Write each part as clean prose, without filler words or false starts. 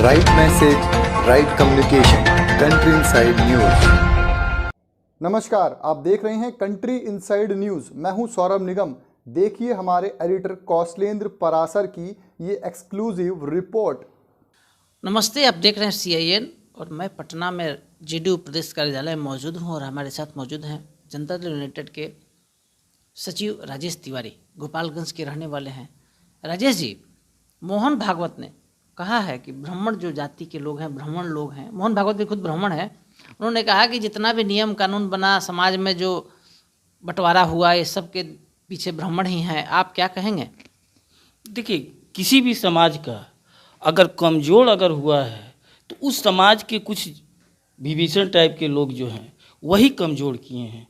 Right message, right communication, country inside news. नमस्कार, आप देख रहे हैं कंट्री इनसाइड न्यूज। मैं हूं सौरभ निगम। देखिए हमारे एडिटर कौशलेंद्र परासर की ये एक्सक्लूसिव रिपोर्ट। नमस्ते, आप देख रहे हैं CIN और मैं पटना में JDU प्रदेश कार्यालय में मौजूद हूं और हमारे साथ मौजूद हैं जनता दल यूनाइटेड के सचिव राजेश तिवारी, गोपालगंज के रहने वाले हैं। राजेश जी, मोहन भागवत ने कहा है कि ब्राह्मण जो जाति के लोग हैं, ब्राह्मण लोग हैं, मोहन भागवत भी खुद ब्राह्मण है, उन्होंने कहा कि जितना भी नियम कानून बना, समाज में जो बंटवारा हुआ, ये सब के पीछे ब्राह्मण ही हैं। आप क्या कहेंगे? देखिए, किसी भी समाज का अगर कमज़ोर अगर हुआ है तो उस समाज के कुछ विभीषण टाइप के लोग जो हैं वही कमज़ोर किए हैं।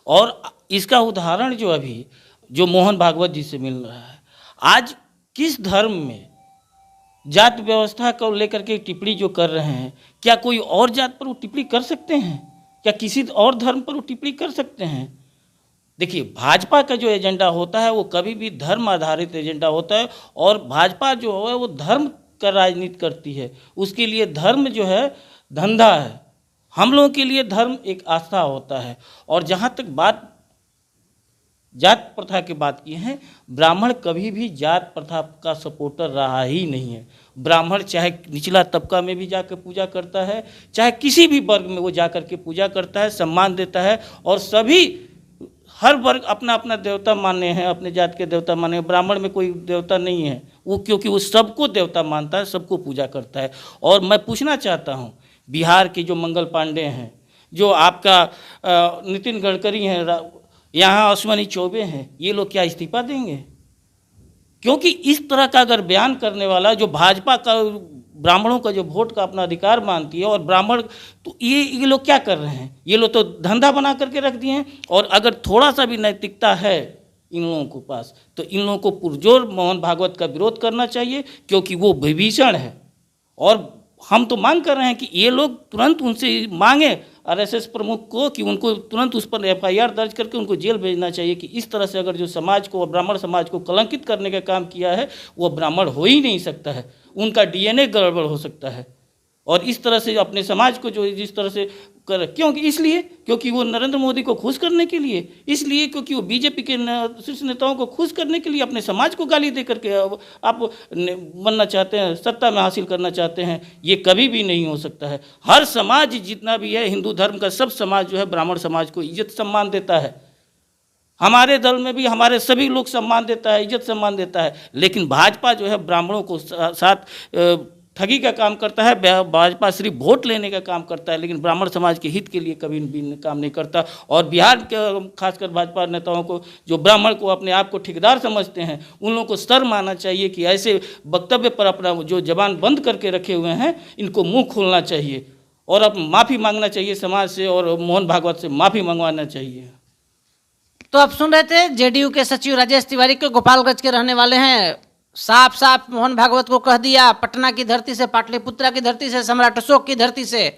और इसका उदाहरण जो अभी जो मोहन भागवत जी से मिल रहा है, आज किस धर्म में जात व्यवस्था को लेकर के टिप्पणी जो कर रहे हैं, क्या कोई और जात पर वो टिप्पणी कर सकते हैं? क्या किसी और धर्म पर वो टिप्पणी कर सकते हैं? देखिए, भाजपा का जो एजेंडा होता है वो कभी भी धर्म आधारित एजेंडा होता है और भाजपा जो है वो धर्म का राजनीति करती है। उसके लिए धर्म जो है धंधा है। हम लोगों के लिए धर्म एक आस्था होता है। और जहाँ तक बात जात प्रथा की बात की है, ब्राह्मण कभी भी जात प्रथा का सपोर्टर रहा ही नहीं है। ब्राह्मण चाहे निचला तबका में भी जाकर पूजा करता है, चाहे किसी भी वर्ग में वो जाकर के पूजा करता है, सम्मान देता है। और सभी हर वर्ग अपना अपना देवता माने हैं, अपने जात के देवता माने हैं। ब्राह्मण में कोई देवता नहीं है वो, क्योंकि वो सबको देवता मानता है, सबको पूजा करता है। और मैं पूछना चाहता हूँ, बिहार के जो मंगल पांडे हैं, जो आपका नितिन गडकरी हैं, यहाँ अश्विनी चौबे हैं, ये लोग क्या इस्तीफा देंगे? क्योंकि इस तरह का अगर बयान करने वाला जो भाजपा का ब्राह्मणों का जो वोट का अपना अधिकार मानती है, और ब्राह्मण तो ये लोग क्या कर रहे हैं? ये लोग तो धंधा बना करके रख दिए हैं। और अगर थोड़ा सा भी नैतिकता है इन लोगों के पास, तो इन लोगों को पुरजोर मोहन भागवत का विरोध करना चाहिए, क्योंकि वो विभीषण है। और हम तो मांग कर रहे हैं कि ये लोग तुरंत उनसे मांगे RSS प्रमुख को कि उनको तुरंत उस पर FIR दर्ज करके उनको जेल भेजना चाहिए कि इस तरह से अगर जो समाज को, ब्राह्मण समाज को कलंकित करने का काम किया है, वो ब्राह्मण हो ही नहीं सकता है। उनका DNA गड़बड़ हो सकता है। और इस तरह से अपने समाज को जो जिस तरह से कर, क्योंकि इसलिए क्योंकि वो नरेंद्र मोदी को खुश करने के लिए, इसलिए क्योंकि वो BJP के शीर्ष नेताओं को खुश करने के लिए अपने समाज को गाली दे करके आप बनना चाहते हैं, सत्ता में हासिल करना चाहते हैं। ये कभी भी नहीं हो सकता है। हर समाज जितना भी है, हिंदू धर्म का सब समाज जो है ब्राह्मण समाज को इज्जत सम्मान देता है। हमारे दल में भी हमारे सभी लोग सम्मान देता है, इज्जत सम्मान देता है। लेकिन भाजपा जो है ब्राह्मणों को साथ ठगी का काम करता है। भाजपा सिर्फ वोट लेने का काम करता है, लेकिन ब्राह्मण समाज के हित के लिए कभी भी काम नहीं करता। और बिहार के खासकर भाजपा नेताओं को, जो ब्राह्मण को अपने आप को ठेकेदार समझते हैं, उन लोगों को शर्म आना चाहिए कि ऐसे वक्तव्य पर अपना जो जबान बंद करके रखे हुए हैं, इनको मुंह खोलना चाहिए और अब माफ़ी मांगना चाहिए समाज से, और मोहन भागवत से माफ़ी मंगवाना चाहिए। तो आप सुन रहे थे JDU के सचिव राजेश तिवारी के, गोपालगंज के रहने वाले हैं। साफ साफ मोहन भागवत को कह दिया, पटना की धरती से, पाटलिपुत्रा की धरती से, सम्राट अशोक की धरती से,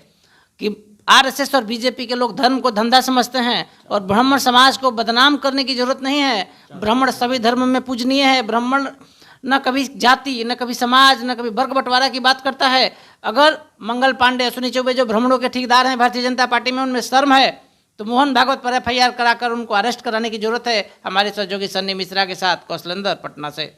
कि RSS और BJP के लोग धर्म को धंधा समझते हैं और ब्राह्मण समाज को बदनाम करने की जरूरत नहीं है। ब्राह्मण सभी धर्म में पूजनीय है। ब्राह्मण न कभी जाति, न कभी समाज, न कभी वर्ग बंटवारा की बात करता है। अगर मंगल पांडे, अश्विनी चौबे जो ब्राह्मणों के ठेकेदार हैं भारतीय जनता पार्टी में, उनमें शर्म है तो मोहन भागवत पर FIR कराकर उनको अरेस्ट कराने की जरूरत है। हमारे सहयोगी सन्नी मिश्रा के साथ कौशलेंद्र, पटना से।